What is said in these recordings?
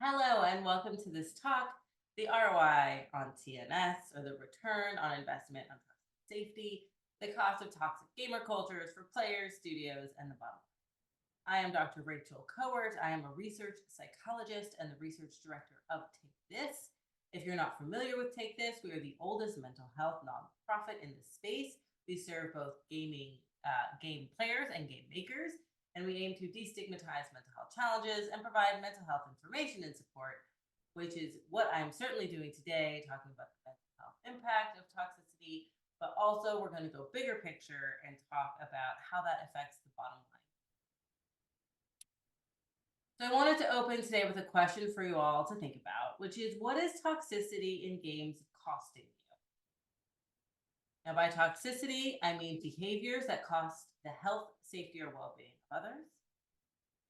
Hello and welcome to this talk, the ROI on TNS, or the return on investment on toxic safety, the cost of toxic gamer cultures for players, studios, and the bottom. I am Dr. Rachel Cowart. I am a research psychologist and the research director of Take This. If you're not familiar with Take This, we are the oldest mental health nonprofit in this space. We serve both game players and game makers, and we aim to destigmatize mental health challenges and provide mental health information and support, which is what I'm certainly doing today, talking about the mental health impact of toxicity, but also we're going to go bigger picture and talk about how that affects the bottom line. So I wanted to open today with a question for you all to think about, which is, what is toxicity in games costing you? Now, by toxicity, I mean behaviors that cost the health, safety, or well-being of others.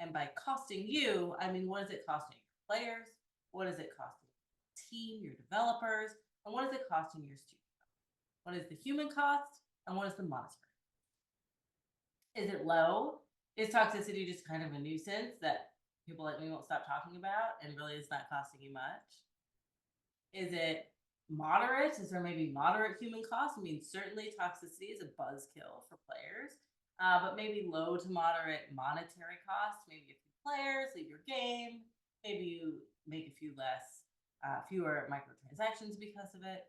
And by costing you, I mean, what is it costing your players? What is it costing your team, your developers? And what is it costing your studio? What is the human cost? And what is the monetary? Is it low? Is toxicity just kind of a nuisance that people like me won't stop talking about and really it's not costing you much? Is it moderate? Is there maybe moderate human cost? I mean, certainly toxicity is a buzzkill for players, but maybe low to moderate monetary costs. Maybe a few players leave your game. Maybe you make a fewer microtransactions because of it.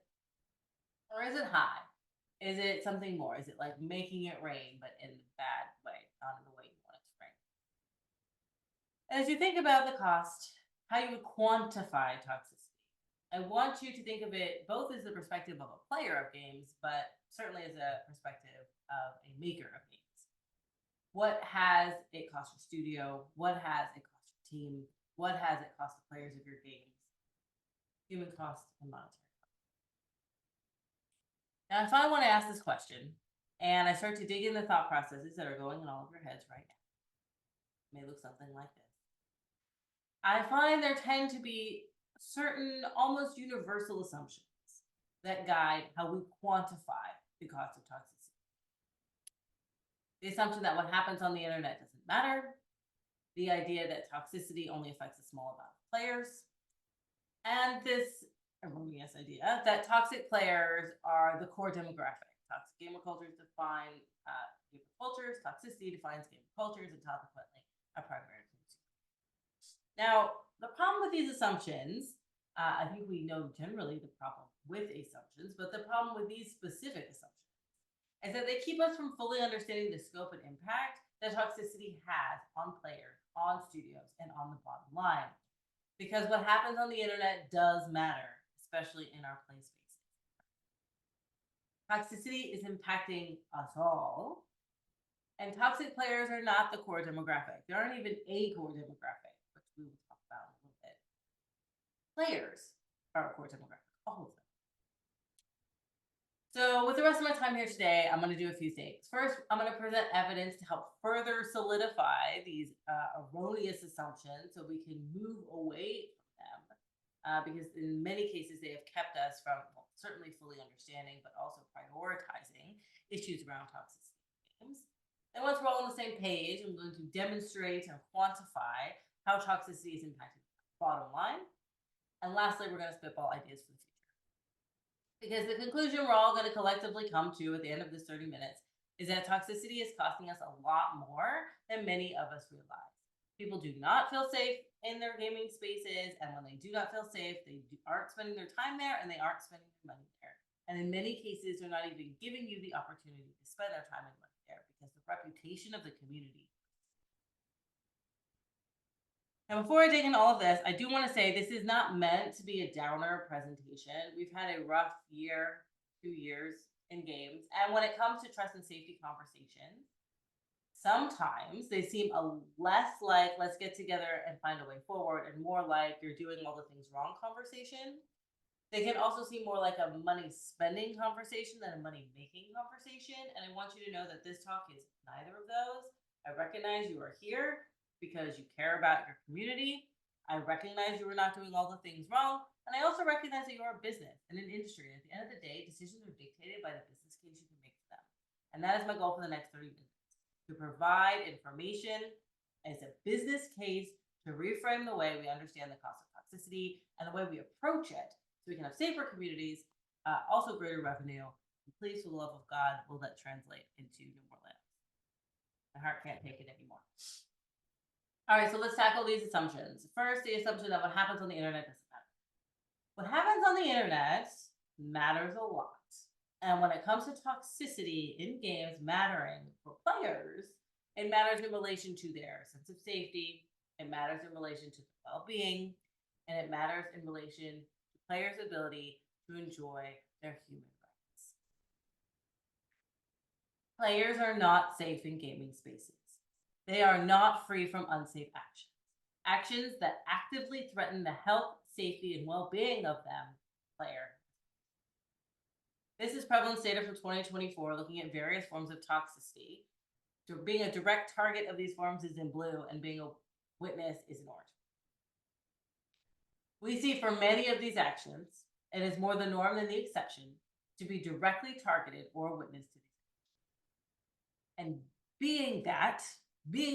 Or is it high? Is it something more? Is it like making it rain, but in the bad way, not in the way you want it to rain? And as you think about the cost, how you would quantify toxicity, I want you to think of it both as the perspective of a player of games, but certainly as a perspective of a maker of games. What has it cost your studio? What has it cost your team? What has it cost the players of your games? Human cost and monetary cost. Now, if I want to ask this question and I start to dig in the thought processes that are going in all of your heads right now, it may look something like this. I find there tend to be certain almost universal assumptions that guide how we quantify the cost of toxicity. The assumption that what happens on the internet doesn't matter, the idea that toxicity only affects a small amount of players, and this erroneous idea that toxic players are the core demographic. Toxic gamer cultures define gamer cultures, toxicity defines gamer cultures, and consequently are primary consumers. Now, the problem with these assumptions, I think we know generally the problem with assumptions, but the problem with these specific assumptions is that they keep us from fully understanding the scope and impact that toxicity has on players, on studios, and on the bottom line. Because what happens on the internet does matter, especially in our play spaces. Toxicity is impacting us all, and toxic players are not the core demographic. They aren't even a core demographic, which we will talk about in a little bit. Players are a core demographic, all of them. So with the rest of my time here today, I'm going to do a few things. First, I'm going to present evidence to help further solidify these erroneous assumptions so we can move away from them, because in many cases they have kept us from certainly fully understanding, but also prioritizing issues around toxicity in games. And once we're all on the same page, I'm going to demonstrate and quantify how toxicity is impacting the bottom line. And lastly, we're going to spitball ideas for the future. Because the conclusion we're all going to collectively come to at the end of this 30 minutes is that toxicity is costing us a lot more than many of us realize. People do not feel safe in their gaming spaces, and when they do not feel safe, they aren't spending their time there and they aren't spending their money there. And in many cases, they're not even giving you the opportunity to spend their time and money there because the reputation of the community. Now, before I dig into all of this, I do want to say this is not meant to be a downer presentation. We've had a rough year, 2 years in games. And when it comes to trust and safety conversations, sometimes they seem a less like, let's get together and find a way forward, and more like you're doing all the things wrong conversation. They can also seem more like a money spending conversation than a money making conversation. And I want you to know that this talk is neither of those. I recognize you are here because you care about your community. I recognize you are not doing all the things wrong. And I also recognize that you are a business and an industry. And at the end of the day, decisions are dictated by the business case you can make for them. And that is my goal for the next 30 minutes, to provide information as a business case to reframe the way we understand the cost of toxicity. toxicity and the way we approach it so we can have safer communities, also greater revenue. And please, for the love of God, will that translate into no more land? My heart can't take it anymore. All right, so let's tackle these assumptions. First, the assumption that what happens on the internet doesn't matter. What happens on the internet matters a lot. And when it comes to toxicity in games mattering for players, it matters in relation to their sense of safety, it matters in relation to well-being, and it matters in relation to players' ability to enjoy their human rights. Players are not safe in gaming spaces. They are not free from unsafe actions. Actions that actively threaten the health, safety, and well-being of them, player. This is prevalence data from 2024 looking at various forms of toxicity. Being a direct target of these forms is in blue, and being a witness is in orange. We see for many of these actions, it is more the norm than the exception to be directly targeted or a witness to these. And being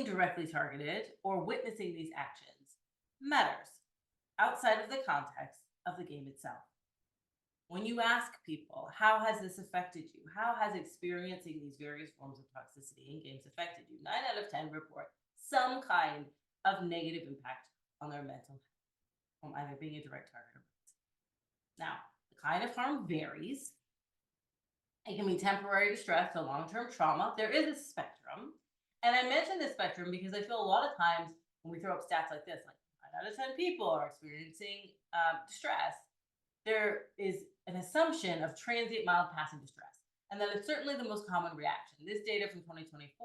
directly targeted or witnessing these actions matters outside of the context of the game itself. When you ask people, how has this affected you? How has experiencing these various forms of toxicity in games affected you? 9 out of 10 report some kind of negative impact on their mental health from either being a direct target or not. Now, the kind of harm varies. It can be temporary distress to long-term trauma. There is a spectrum. And I mention this spectrum because I feel a lot of times when we throw up stats like this, like 9 out of 10 people are experiencing distress, there is an assumption of transient mild passing distress. And that is certainly the most common reaction. This data from 2024,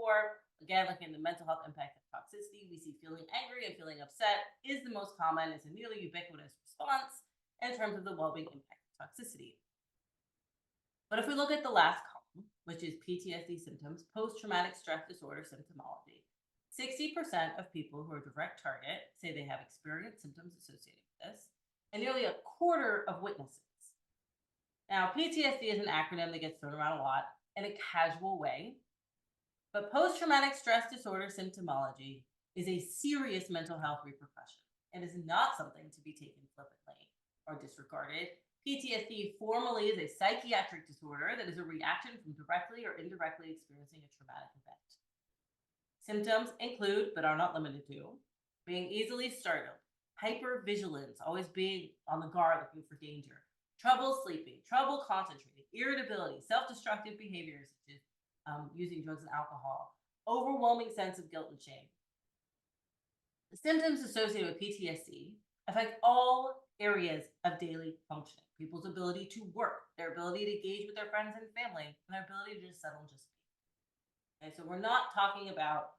again, looking at the mental health impact of toxicity, we see feeling angry and feeling upset is the most common. It's a nearly ubiquitous response in terms of the well-being impact of toxicity. But if we look at the last column, which is PTSD symptoms, post-traumatic stress disorder symptomology, 60% of people who are direct target say they have experienced symptoms associated with this, and nearly a quarter of witnesses. Now, PTSD is an acronym that gets thrown around a lot in a casual way, but post-traumatic stress disorder symptomology is a serious mental health repercussion. It is not something to be taken flippantly or disregarded. PTSD formally is a psychiatric disorder that is a reaction from directly or indirectly experiencing a traumatic event. Symptoms include, but are not limited to, being easily startled, hypervigilance, always being on the guard looking for danger, trouble sleeping, trouble concentrating, irritability, self-destructive behaviors such as using drugs and alcohol, overwhelming sense of guilt and shame. The symptoms associated with PTSD affect all areas of daily functioning, people's ability to work, their ability to engage with their friends and family, and their ability to just settle and just be. Okay, so we're not talking about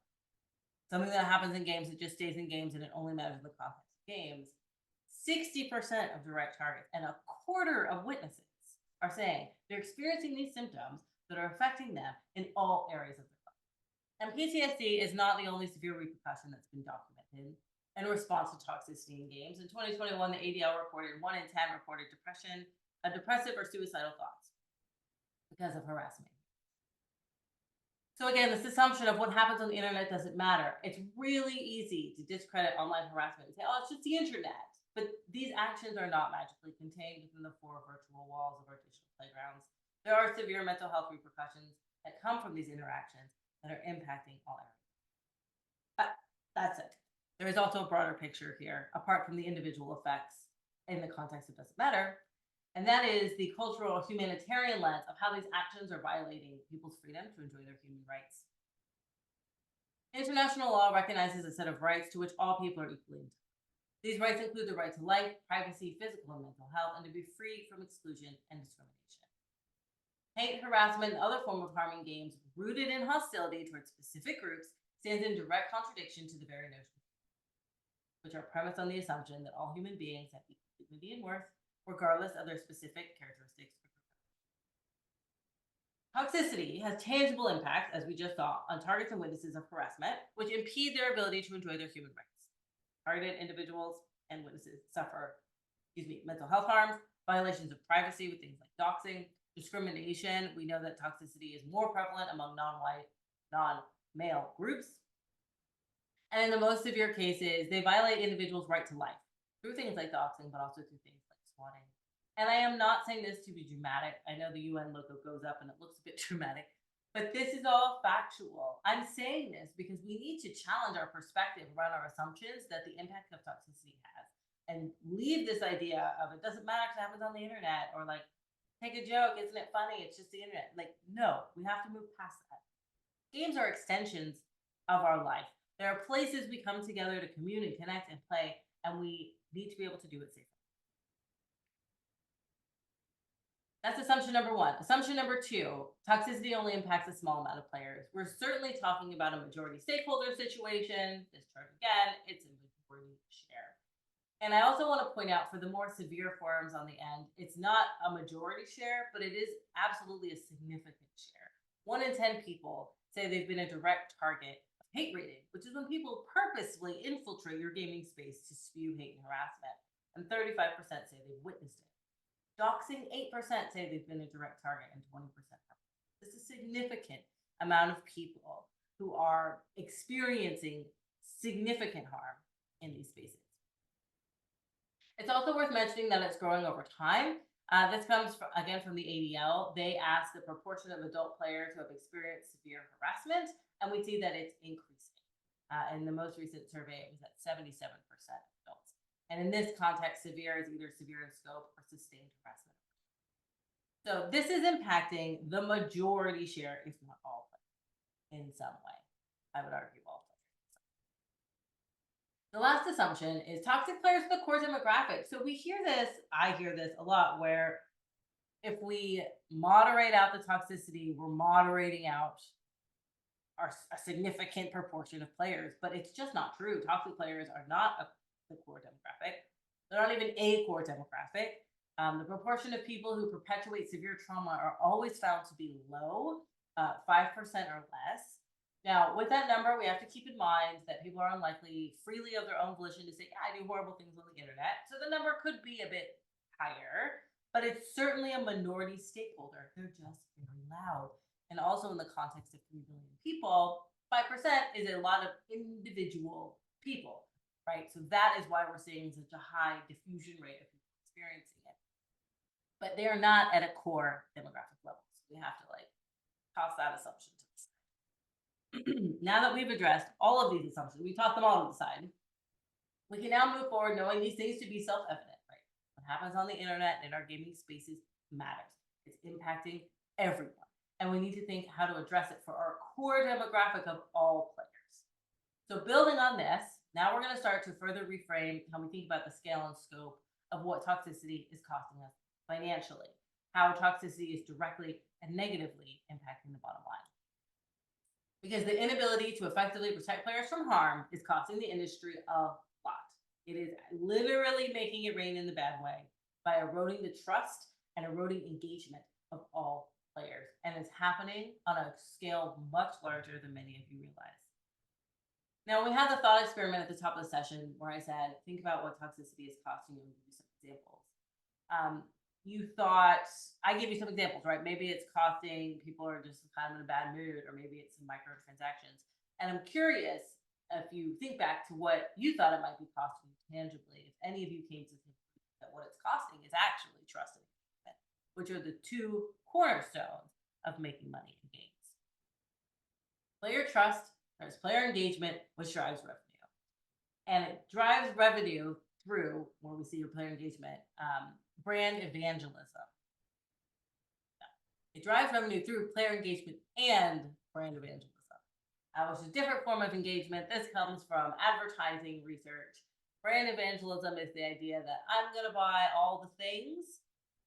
something that happens in games that just stays in games and it only matters in the context of games. 60% of direct targets and a quarter of witnesses are saying they're experiencing these symptoms that are affecting them in all areas of their life. And PTSD is not the only severe repercussion that's been documented in response to toxicity in games. In 2021, the ADL reported 1 in 10 reported depression, depressive or suicidal thoughts because of harassment. So again, this assumption of what happens on the internet doesn't matter. It's really easy to discredit online harassment and say, oh, it's just the internet. But these actions are not magically contained within the 4 virtual walls of our digital playgrounds. There are severe mental health repercussions that come from these interactions that are impacting all areas. But that's it. There is also a broader picture here, apart from the individual effects in the context of doesn't matter. And that is the cultural or humanitarian lens of how these actions are violating people's freedom to enjoy their human rights. International law recognizes a set of rights to which all people are equally entitled. These rights include the right to life, privacy, physical and mental health, and to be free from exclusion and discrimination. Hate, harassment, and other forms of harming games rooted in hostility towards specific groups stands in direct contradiction to the very notion, which are premised on the assumption that all human beings have equal dignity and worth, regardless of their specific characteristics. Toxicity has tangible impacts, as we just saw, on targets and witnesses of harassment, which impede their ability to enjoy their human rights. Targeted individuals and witnesses suffer, mental health harms, violations of privacy with things like doxing, discrimination. We know that toxicity is more prevalent among non-white, non-male groups. And in the most severe cases, they violate individuals' right to life. through things like doxing, but also through things like swatting. And I am not saying this to be dramatic. I know the UN logo goes up and it looks a bit dramatic, but this is all factual. I'm saying this because we need to challenge our perspective around our assumptions that the impact of toxicity has and leave this idea of it doesn't matter if it happens on the internet or like take a joke, isn't it funny? It's just the internet. Like, no, we have to move past that. Games are extensions of our life. There are places we come together to commune and connect and play, and we need to be able to do it safely. That's assumption number one. Assumption number two, toxicity only impacts a small amount of players. We're certainly talking about a majority stakeholder situation. This chart again, it's a majority share. And I also want to point out for the more severe forms on the end, it's not a majority share, but it is absolutely a significant share. 1 in 10 people say they've been a direct target of hate reading, which is when people purposely infiltrate your gaming space to spew hate and harassment. And 35% say they've witnessed it. Doxing, 8% say they've been a direct target and 20% haven't. This is a significant amount of people who are experiencing significant harm in these spaces. It's also worth mentioning that it's growing over time. This comes again from the ADL. They asked the proportion of adult players who have experienced severe harassment, and we see that it's increasing. In the most recent survey, it was at 77% adults. And in this context, severe is either severe in scope or sustained harassment. So this is impacting the majority share, if not all players, in some way. I would argue all players. The last assumption is toxic players are the core demographic. So we hear this, I hear this a lot, where if we moderate out the toxicity, we're moderating out a significant proportion of players, but it's just not true. Toxic players are not the core demographic. They're not even a core demographic. The proportion of people who perpetuate severe trauma are always found to be low, 5% or less. Now, with that number, we have to keep in mind that people are unlikely freely of their own volition to say, yeah, I do horrible things on the internet. So the number could be a bit higher, but it's certainly a minority stakeholder. They're just very loud. And also in the context of 3 billion people, 5% is a lot of individual people, right? So that is why we're seeing such a high diffusion rate of people experiencing it. But they are not at a core demographic level. So we have to like toss that assumption to the side. Now that we've addressed all of these assumptions, we tossed them all to the side. We can now move forward knowing these things to be self-evident, right? What happens on the internet and in our gaming spaces matters. It's impacting everyone. And we need to think how to address it for our core demographic of all players. So building on this, now we're going to start to further reframe how we think about the scale and scope of what toxicity is costing us financially, how toxicity is directly and negatively impacting the bottom line. Because the inability to effectively protect players from harm is costing the industry a lot. It is literally making it rain in the bad way by eroding the trust and eroding engagement of all players. And it's happening on a scale much larger than many of you realize. Now, we had the thought experiment at the top of the session where I said, think about what toxicity is costing you and give you some examples. You thought, I gave you some examples, right? Maybe it's costing, people are just kind of in a bad mood, or maybe it's some microtransactions. And I'm curious if you think back to what you thought it might be costing you tangibly, if any of you came to think that what it's costing is actually trust and engagement, which are the 2 cornerstones of making money in games. Player trust, there's player engagement, which drives revenue. And it drives revenue through, where we see your player engagement, brand evangelism. It drives revenue through player engagement and brand evangelism, which is a different form of engagement. This comes from advertising research. Brand evangelism is the idea that I'm going to buy all the things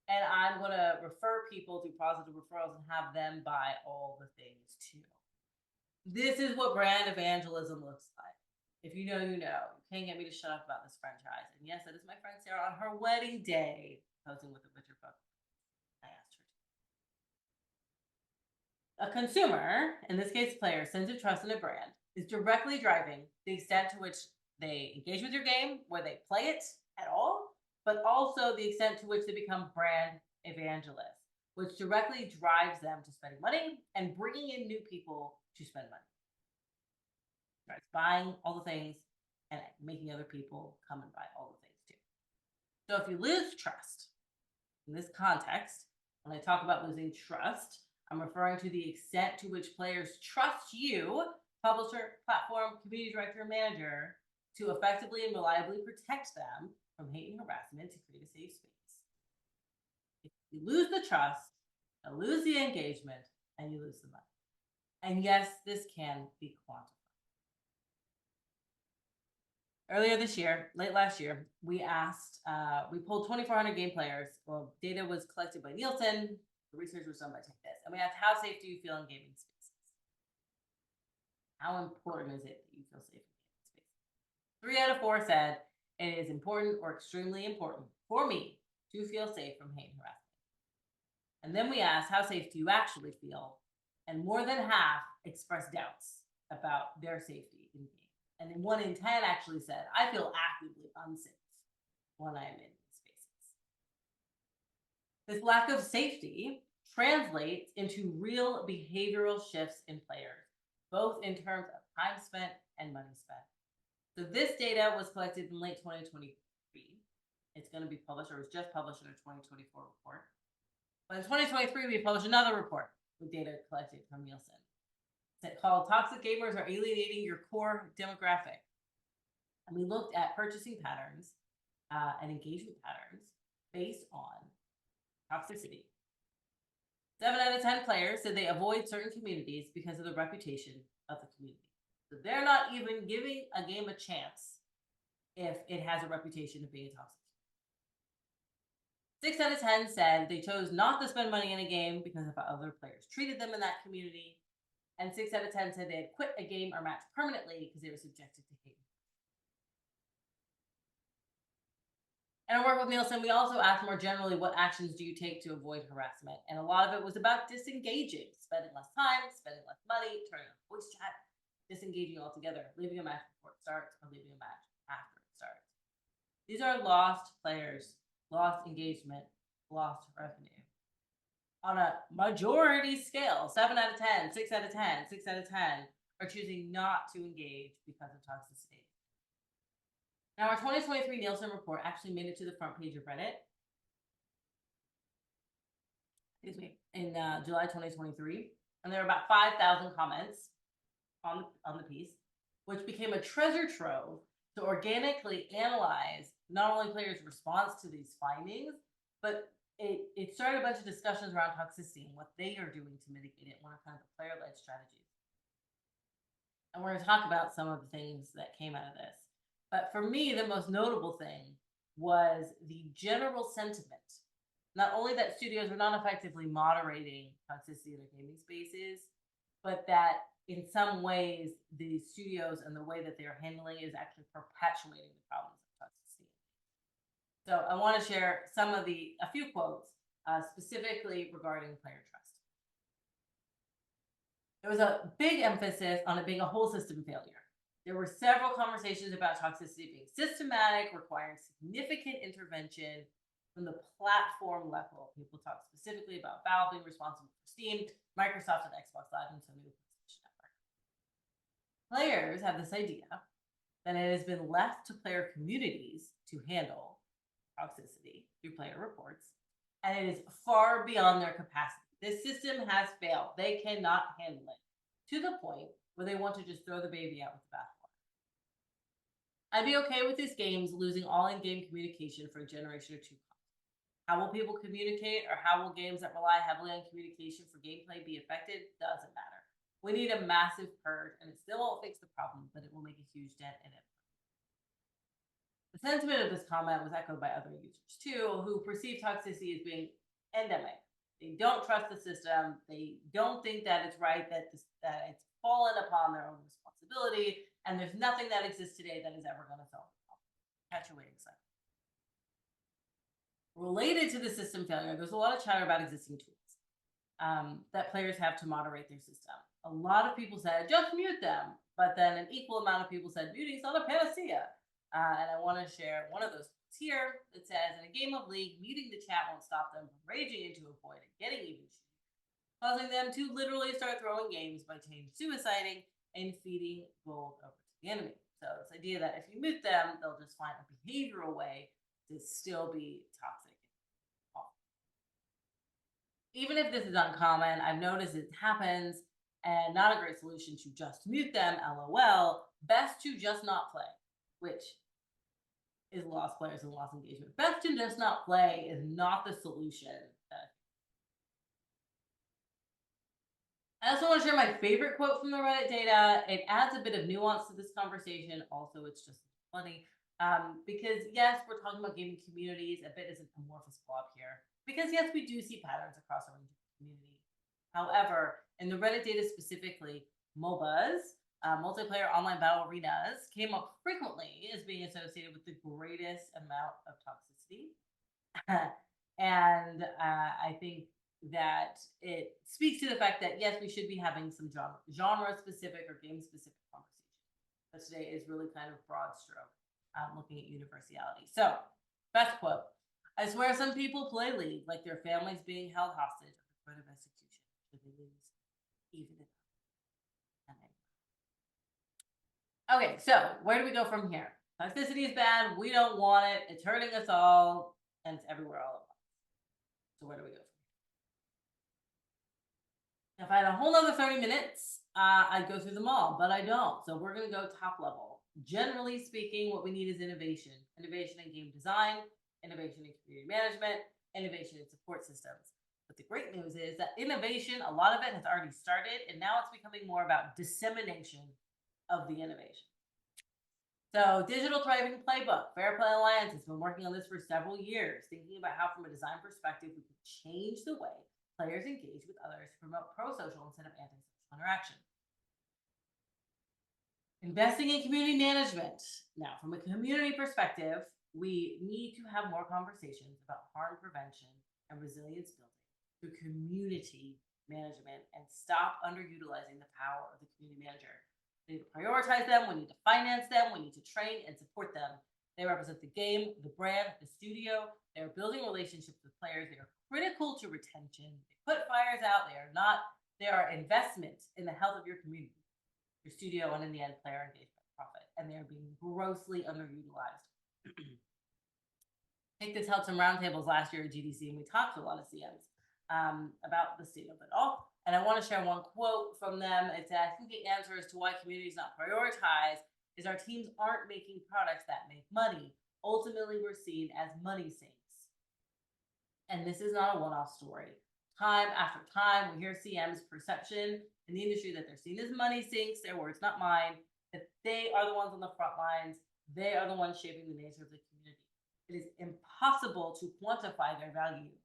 and I'm going to refer people through positive referrals and have them buy all the things too. This is what brand evangelism looks like. If you know, you know. You can't get me to shut up about this franchise. And yes, that is my friend Sarah on her wedding day, posing with a picture book. I asked her to. A consumer, in this case player, sense of trust in a brand is directly driving the extent to which they engage with your game, where they play it at all, but also the extent to which they become brand evangelists, which directly drives them to spending money and bringing in new people to spend money. Right? Buying all the things and making other people come and buy all the things too. So if you lose trust in this context, when I talk about losing trust, I'm referring to the extent to which players trust you, publisher, platform, community director, manager, to effectively and reliably protect them from hate and harassment to create a safe space. If you lose the trust, you lose the engagement, and you lose the money. And yes, this can be quantified. Earlier this year, late last year, we pulled 2,400 game players. Well, data was collected by Nielsen. The research was done by Take This. And we asked, how safe do you feel in gaming spaces? How important is it that you feel safe in gaming spaces? 3 out of 4 said it is important or extremely important for me to feel safe from hate and harassment. And then we asked, how safe do you actually feel? And more than half expressed doubts about their safety in game. And then 1 in 10 actually said, I feel actively unsafe when I'm in these spaces. This lack of safety translates into real behavioral shifts in players, both in terms of time spent and money spent. So this data was collected in late 2023. It's going to be published, or was just published in a 2024 report. But in 2023, we published another report with data collected from Nielsen. It's called Toxic Gamers Are Alienating Your Core Demographic. And we looked at purchasing patterns and engagement patterns based on toxicity. 7 out of 10 players said they avoid certain communities because of the reputation of the community. So they're not even giving a game a chance if it has a reputation of being toxic. 6 out of 10 said they chose not to spend money in a game because of how other players treated them in that community. And 6 out of 10 said they had quit a game or match permanently because they were subjected to hate. In our work with Nielsen, we also asked more generally, what actions do you take to avoid harassment? And a lot of it was about disengaging, spending less time, spending less money, turning on voice chat, disengaging altogether, leaving a match before it starts, or leaving a match after it starts. These are lost players, lost engagement, lost revenue. On a majority scale, 7 out of 10, 6 out of 10, 6 out of 10 are choosing not to engage because of toxicity. Now, our 2023 Nielsen report actually made it to the front page of Reddit. In July 2023, and there were about 5,000 comments on the piece, which became a treasure trove to organically analyze not only players' response to these findings, but it started a bunch of discussions around toxicity and what they are doing to mitigate it. What are kind of the player-led strategies? And we're going to talk about some of the things that came out of this. But for me, the most notable thing was the general sentiment. Not only that studios were not effectively moderating toxicity in their gaming spaces, but that in some ways, the studios and the way that they are handling it is actually perpetuating the problems of toxicity. So I want to share a few quotes specifically regarding player trust. There was a big emphasis on it being a whole system failure. There were several conversations about toxicity being systematic, requiring significant intervention from the platform level. People talk specifically about Valve being responsible for Steam, Microsoft and Xbox Live, and Sony with PlayStation Network. Players have this idea that it has been left to player communities to handle toxicity through player reports, and it is far beyond their capacity. This system has failed. They cannot handle it to the point where they want to just throw the baby out with the bathwater. I'd be okay with these games losing all in-game communication for a generation or two. How will people communicate, or how will games that rely heavily on communication for gameplay be affected? Doesn't matter. We need a massive purge, and it still won't fix the problem, but it will make a huge dent in it. The sentiment of this comment was echoed by other users too, who perceive toxicity as being endemic. They don't trust the system. They don't think that it's right, that it's fallen upon their own responsibility, and there's nothing that exists today that is ever going to solve the problem. Perpetuating cycle. Related to the system failure, there's a lot of chatter about existing tools that players have to moderate their system. A lot of people said, just mute them, but then an equal amount of people said, muting is not a panacea. And I want to share one of those quotes here that says, in a game of League, muting the chat won't stop them from raging into a void and getting even shooting, causing them to literally start throwing games by suiciding and feeding gold over to the enemy. So this idea that if you mute them, they'll just find a behavioral way to still be toxic. Even if this is uncommon, I've noticed it happens and not a great solution to just mute them, LOL. Best to just not play, which is lost players and lost engagement. Best to just not play is not the solution. I also want to share my favorite quote from the Reddit data. It adds a bit of nuance to this conversation. Also, it's just funny because yes, we're talking about gaming communities. A bit is an amorphous blob here because yes, we do see patterns across a range of community. However, in the Reddit data specifically, MOBAs, multiplayer online battle arenas, came up frequently as being associated with the greatest amount of toxicity. And I think that it speaks to the fact that yes, we should be having some genre specific or game specific conversations. But today is really kind of broad stroke, looking at universality. So, best quote: "I swear some people play League like their family's being held hostage at the point of execution. Should they lose, even if." Okay, so where do we go from here? Toxicity is bad. We don't want it. It's hurting us all, and it's everywhere all at once. So where do we go from here? If I had a whole other 30 minutes, I'd go through them all, but I don't. So we're going to go top level. Generally speaking, what we need is innovation. Innovation in game design, innovation in community management, innovation in support systems. But the great news is that innovation, a lot of it has already started, and now it's becoming more about dissemination of the innovation. So, Digital Thriving Playbook, Fair Play Alliance has been working on this for several years, thinking about how, from a design perspective, we can change the way players engage with others to promote pro-social instead of anti-social interaction. Investing in community management. Now, from a community perspective, we need to have more conversations about harm prevention and resilience building through community management and stop underutilizing the power of the community manager. We need to prioritize them. We need to finance them. We need to train and support them. They represent the game, the brand, the studio. They are building relationships with players. They are critical to retention. They put fires out. They are investments in the health of your community, your studio, and in the end, player engagement profit. And they are being grossly underutilized. I think this held some roundtables last year at GDC, and we talked to a lot of CMs about the state of it all. And I want to share one quote from them. It said, "I think the answer as to why community is not prioritized is our teams aren't making products that make money. Ultimately, we're seen as money sinks." And this is not a one-off story. Time after time, we hear CM's perception in the industry that they're seen as money sinks, their words, not mine, that they are the ones on the front lines. They are the ones shaping the nature of the community. It is impossible to quantify their value.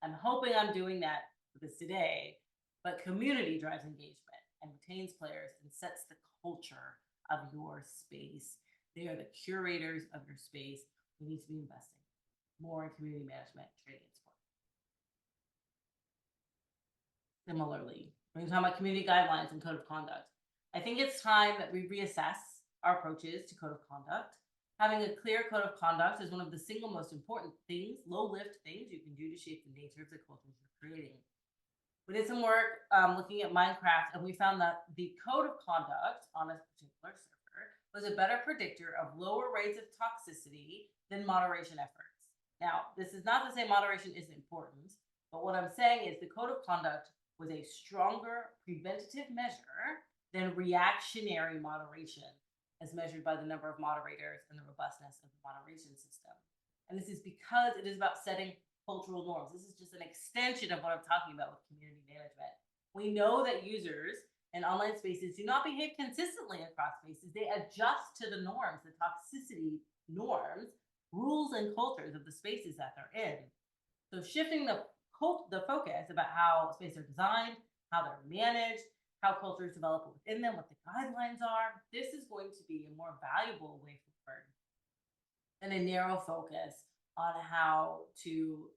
I'm hoping I'm doing that with this today. But community drives engagement and retains players and sets the culture of your space. They are the curators of your space. We need to be investing more in community management, training, and support. Similarly, when we talk about community guidelines and code of conduct, I think it's time that we reassess our approaches to code of conduct. Having a clear code of conduct is one of the single most important things, low-lift things you can do to shape the nature of the cultures you're creating. We did some work looking at Minecraft, and we found that the code of conduct on a particular server was a better predictor of lower rates of toxicity than moderation efforts. Now, this is not to say moderation isn't important, but what I'm saying is the code of conduct was a stronger preventative measure than reactionary moderation, as measured by the number of moderators and the robustness of the moderation system. And this is because it is about setting cultural norms. This is just an extension of what I'm talking about with community management. We know that users in online spaces do not behave consistently across spaces. They adjust to the norms, the toxicity norms, rules, and cultures of the spaces that they're in. So shifting the focus about how spaces are designed, how they're managed, how cultures develop within them, what the guidelines are, this is going to be a more valuable way forward than a narrow focus on how to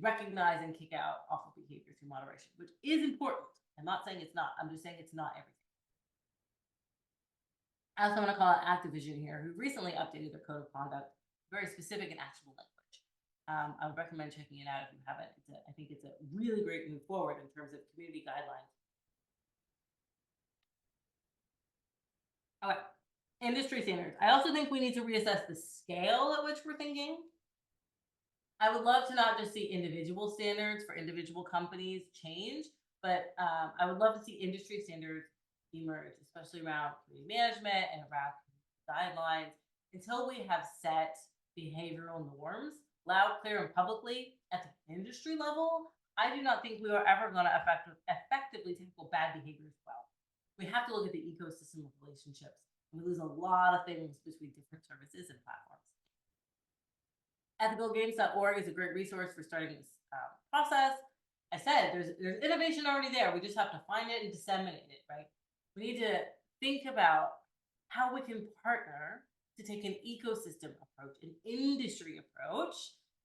recognize and kick out awful behavior through moderation, which is important. I'm not saying it's not. I'm just saying it's not everything. I also want to call out Activision here, who recently updated their code of conduct, very specific and actionable language. I would recommend checking it out if you haven't. I think it's a really great move forward in terms of community guidelines. Okay. Industry standards. I also think we need to reassess the scale at which we're thinking I would love to not just see individual standards for individual companies change, but I would love to see industry standards emerge, especially around community management and around guidelines, until we have set behavioral norms loud, clear, and publicly at the industry level. I do not think we are ever going to effectively tackle bad behaviors well. We have to look at the ecosystem of relationships. We lose a lot of things between different services and platforms. Ethicalgames.org is a great resource for starting this process. I said there's innovation already there. We just have to find it and disseminate it, right? We need to think about how we can partner to take an ecosystem approach, an industry approach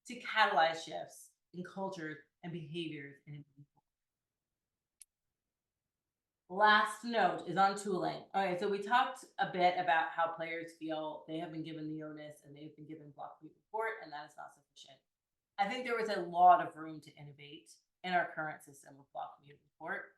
to catalyze shifts in cultures and behaviors in people. Last note is on tooling. All right, so we talked a bit about how players feel they have been given the onus and they've been given block queue report, and that is not sufficient. I think there was a lot of room to innovate in our current system of block queue report.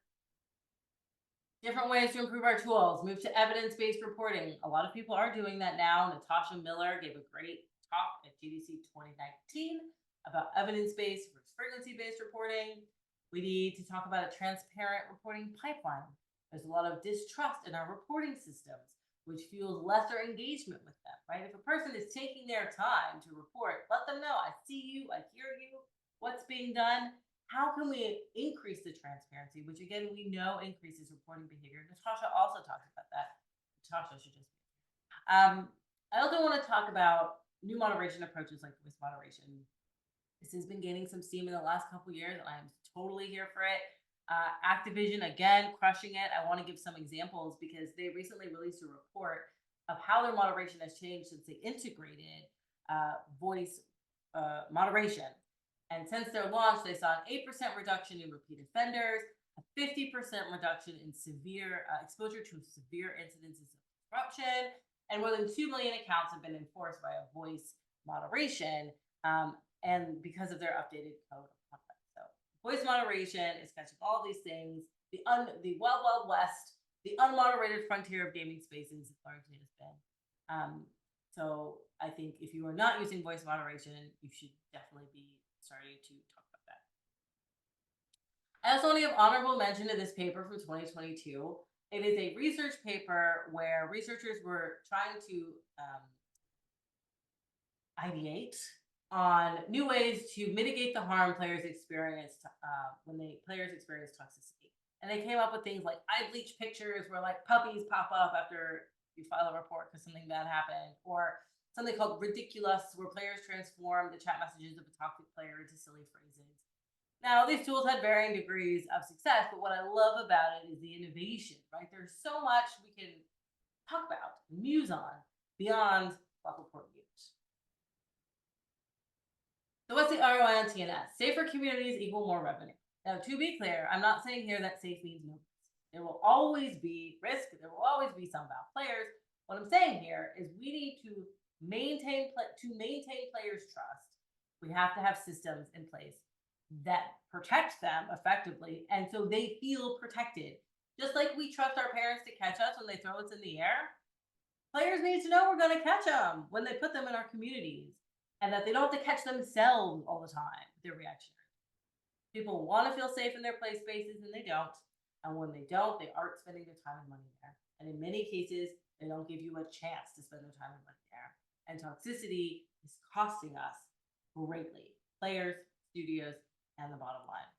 Different ways to improve our tools, move to evidence-based reporting. A lot of people are doing that now. Natasha Miller gave a great talk at GDC 2019 about evidence-based versus frequency-based reporting. We need to talk about a transparent reporting pipeline. There's a lot of distrust in our reporting systems, which fuels lesser engagement with them, right? If a person is taking their time to report, let them know, I see you, I hear you, what's being done. How can we increase the transparency, which again, we know increases reporting behavior. Natasha also talks about that. Natasha should just be. I also want to talk about new moderation approaches like voice moderation. This has been gaining some steam in the last couple of years, and I'm totally here for it. Activision, again, crushing it. I want to give some examples because they recently released a report of how their moderation has changed since they integrated voice moderation. And since their launch, they saw an 8% reduction in repeat offenders, a 50% reduction in severe exposure to severe incidences of disruption, and more than 2 million accounts have been enforced by a voice moderation, and because of their updated code of conduct. So voice moderation is catching all these things. The wild, wild west, the unmoderated frontier of gaming spaces largely has been. So I think if you are not using voice moderation, you should definitely be starting to talk about that. I also want to give honorable mention to this paper from 2022. It is a research paper where researchers were trying to ideate on new ways to mitigate the harm players experience when players experience toxicity. And they came up with things like eye bleach pictures where like puppies pop up after you file a report because something bad happened, or something called ridiculous, where players transform the chat messages of a toxic player into silly phrases. Now, these tools had varying degrees of success, but what I love about it is the innovation, right? There's so much we can talk about, muse on, beyond block report use. So what's the ROI on TNS? Safer communities equal more revenue. Now, to be clear, I'm not saying here that safe means no risk. There will always be risk. There will always be some bad players. What I'm saying here is we need to maintain players' trust. We have to have systems in place that protect them effectively, and so they feel protected. Just like we trust our parents to catch us when they throw us in the air, players need to know we're going to catch them when they put them in our communities, and that they don't have to catch themselves all the time. Their reaction. People want to feel safe in their play spaces, and they don't. And when they don't, they aren't spending their time and money there. And in many cases, they don't give you a chance to spend their time and money there. And toxicity is costing us greatly, players, studios, and the bottom line.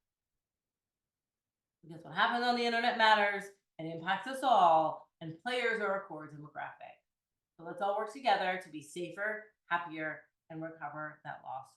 Because what happens on the internet matters and impacts us all, and players are a core demographic. So let's all work together to be safer, happier, and recover that lost